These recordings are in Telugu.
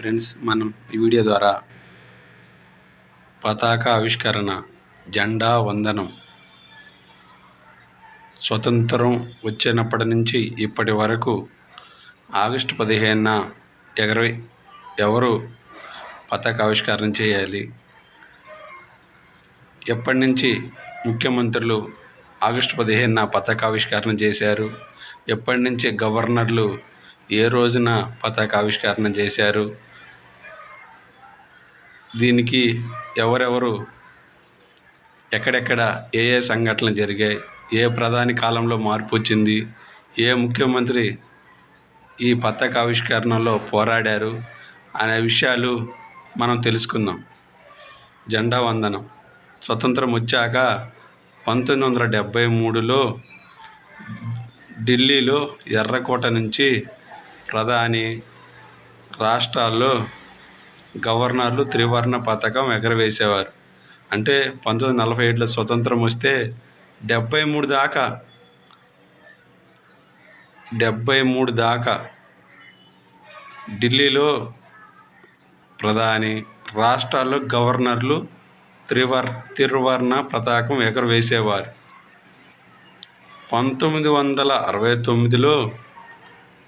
ఫ్రెండ్స్, మనం ఈ వీడియో ద్వారా పతాక ఆవిష్కరణ, జెండా వందనం, స్వతంత్రం వచ్చినప్పటి నుంచి ఇప్పటి వరకు ఆగస్టు 15న ఎవరు పతాక ఆవిష్కరణ చేయాలి, ఎప్పటి నుంచి ముఖ్యమంత్రులు ఆగస్టు 15న పతాక ఆవిష్కరణ చేశారు, ఎప్పటి నుంచి గవర్నర్లు ఏ రోజున పతాక ఆవిష్కరణ చేశారు, దీనికి ఎవరెవరు ఎక్కడెక్కడ ఏ సంఘటనలు జరిగాయి, ఏ ప్రధాని కాలంలో మార్పు వచ్చింది, ఏ ముఖ్యమంత్రి ఈ పతాక ఆవిష్కరణలో పోరాడారు అనే విషయాలు మనం తెలుసుకుందాం. జెండా వందనం స్వతంత్రం వచ్చాక 1973లో ఢిల్లీలో ఎర్రకోట నుంచి ప్రధాని, రాష్ట్రాల్లో గవర్నర్లు త్రివర్ణ పతాకం ఎగరవేసేవారు. అంటే 1947లో స్వతంత్రం వస్తే 73 దాకా ఢిల్లీలో ప్రధాని, రాష్ట్రాల్లో గవర్నర్లు త్రివర్ణ పతాకం ఎగరవేసేవారు. 1969లో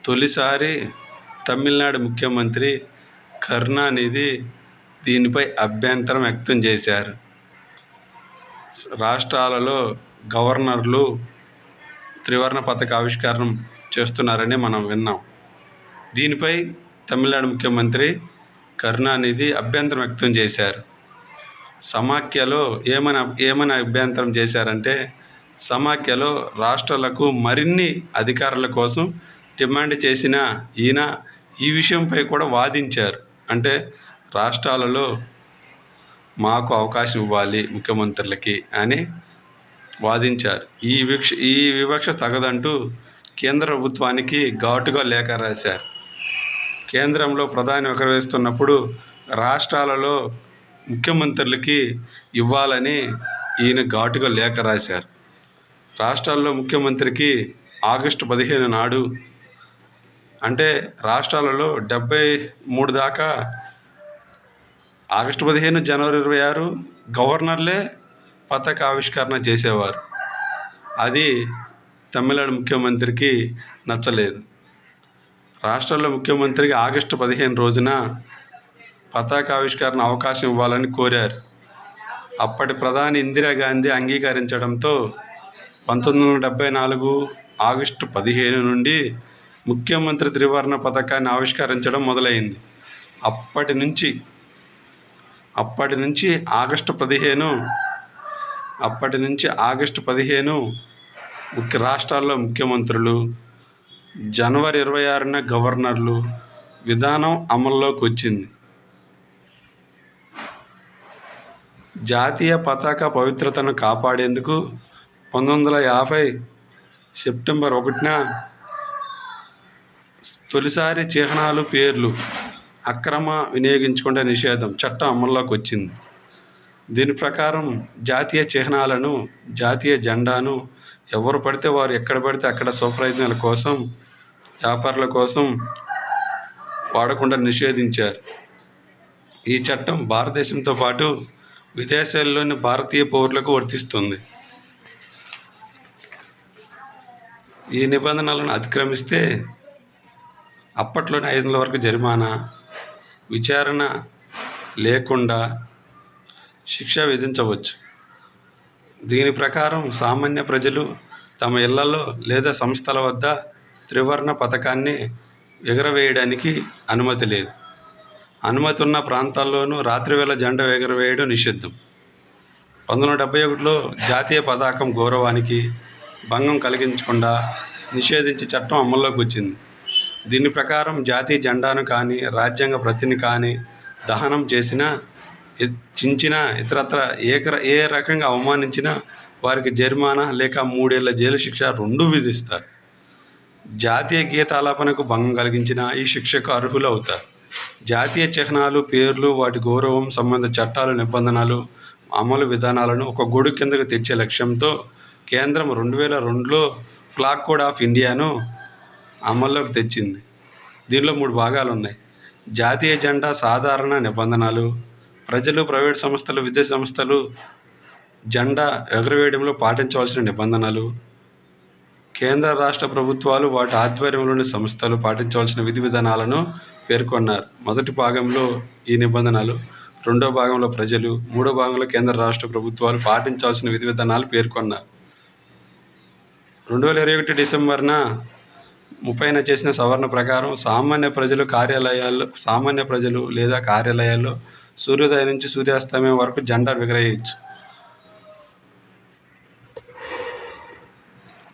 తొలిసారి తమిళనాడు ముఖ్యమంత్రి కరుణానిధి దీనిపై అభ్యంతరం వ్యక్తం చేశారు. రాష్ట్రాలలో గవర్నర్లు త్రివర్ణ పతాక ఆవిష్కరణ చేస్తున్నారని మనం విన్నాం. దీనిపై తమిళనాడు ముఖ్యమంత్రి కరుణానిధి అభ్యంతరం వ్యక్తం చేశారు. సమాఖ్యలో ఏమని అభ్యంతరం చేశారంటే, సమాఖ్యలో రాష్ట్రాలకు మరిన్ని అధికారాల కోసం డిమాండ్ చేసిన ఈయన ఈ విషయంపై కూడా వాదించారు. అంటే రాష్ట్రాలలో మాకు అవకాశం ఇవ్వాలి ముఖ్యమంత్రులకి అని వాదించారు. ఈ వివక్ష తగదంటూ కేంద్ర ప్రభుత్వానికి ఘాటుగా లేఖ రాశారు. కేంద్రంలో ప్రధాని ఎగరవేస్తున్నప్పుడు రాష్ట్రాలలో ముఖ్యమంత్రులకి ఇవ్వాలని ఈయన ఘాటుగా లేఖ రాశారు. రాష్ట్రాల్లో ముఖ్యమంత్రికి ఆగస్టు 15 నాడు, అంటే రాష్ట్రాలలో 73 దాకా ఆగస్టు 15, జనవరి 26 గవర్నర్లే పతాక ఆవిష్కరణ చేసేవారు. అది తమిళనాడు ముఖ్యమంత్రికి నచ్చలేదు. రాష్ట్రాల్లో ముఖ్యమంత్రికి ఆగస్టు 15 రోజున పతాక ఆవిష్కరణ అవకాశం ఇవ్వాలని కోరారు. అప్పటి ప్రధాని ఇందిరాగాంధీ అంగీకరించడంతో 1974 ఆగస్టు 15 నుండి ముఖ్యమంత్రి త్రివర్ణ పతాకాన్ని ఆవిష్కరించడం మొదలైంది. అప్పటి నుంచి ఆగస్టు 15 రాష్ట్రాల్లో ముఖ్యమంత్రులు, జనవరి 26న గవర్నర్లు విధానం అమల్లోకి వచ్చింది. జాతీయ పతాక పవిత్రతను కాపాడేందుకు 1950 సెప్టెంబర్ 1న తొలిసారి చిహ్నాలు, పేర్లు అక్రమ వినియోగించకుండా నిషేధం చట్టం అమల్లోకి వచ్చింది. దీని ప్రకారం జాతీయ చిహ్నాలను, జాతీయ జెండాను ఎవరు పడితే వారు ఎక్కడ పడితే అక్కడ స్వప్రయోజనాల కోసం, వ్యాపారాల కోసం వాడకుండా నిషేధించారు. ఈ చట్టం భారతదేశంతో పాటు విదేశాల్లోని భారతీయ పౌరులకు వర్తిస్తుంది. ఈ నిబంధనలను అతిక్రమిస్తే అప్పట్లోనే 500 వరకు జరిమానా, విచారణ లేకుండా శిక్ష విధించవచ్చు. దీని ప్రకారం సామాన్య ప్రజలు తమ ఇళ్లలో లేదా సంస్థల వద్ద త్రివర్ణ పతాకాన్ని ఎగరవేయడానికి అనుమతి లేదు. అనుమతి ఉన్న ప్రాంతాల్లోనూ రాత్రివేళ జెండా ఎగరవేయడం నిషిద్ధం. 1971లో జాతీయ పతాకం గౌరవానికి భంగం కలిగించకుండా నిషేధించే చట్టం అమల్లోకి వచ్చింది. దీని ప్రకారం జాతీయ జెండాను కానీ, రాజ్యాంగ ప్రతిని కానీ దహనం చేసినా, చించినా, ఇతరత్ర ఏ రకంగా అవమానించినా వారికి జరిమానా లేక 3 ఏళ్ల జైలు శిక్ష రెండూ విధిస్తారు. జాతీయ గీతాలాపనకు భంగం కలిగించినా ఈ శిక్షకు అర్హులు అవుతారు. జాతీయ చిహ్నాలు, పేర్లు, వాటి గౌరవం సంబంధ చట్టాలు, నిబంధనలు, అమలు విధానాలను ఒక గొడుగు కిందకు తెచ్చే లక్ష్యంతో కేంద్రం 2002లో ఫ్లాగ్ కోడ్ ఆఫ్ ఇండియాను అమల్లోకి తెచ్చింది. దీనిలో 3 భాగాలు ఉన్నాయి. జాతీయ జెండా సాధారణ నిబంధనలు. ప్రజలు, ప్రైవేట్ సంస్థలు, విద్యా సంస్థలు జెండా ఎగురవేయడంలో పాటించవలసిన నిబంధనలు. కేంద్ర రాష్ట్ర ప్రభుత్వాలు వాటి ఆధ్వర్యంలోని సంస్థలు పాటించవలసిన విధి విధానాలను పేర్కొన్నారు. మొదటి భాగంలో ఈ నిబంధనలు, రెండో భాగంలో ప్రజలు, మూడో భాగంలో కేంద్ర రాష్ట్ర ప్రభుత్వాలు పాటించాల్సిన విధి విధానాలు పేర్కొన్నారు. 2021 డిసెంబర్ 30న చేసిన సవరణ ప్రకారం సామాన్య ప్రజలు లేదా కార్యాలయాల్లో సూర్యోదయం నుంచి సూర్యాస్తమయం వరకు జెండా ఎగరేయవచ్చు.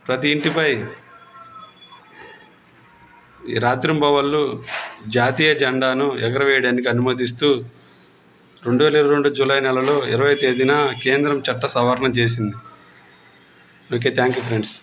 ప్రతి ఇంటిపై రాత్రింబవళ్లు జాతీయ జెండాను ఎగరవేయడానికి అనుమతిస్తూ 2022 జూలై నెలలో 20వ తేదీన కేంద్రం చట్ట సవరణ చేసింది. Okay, thank you friends.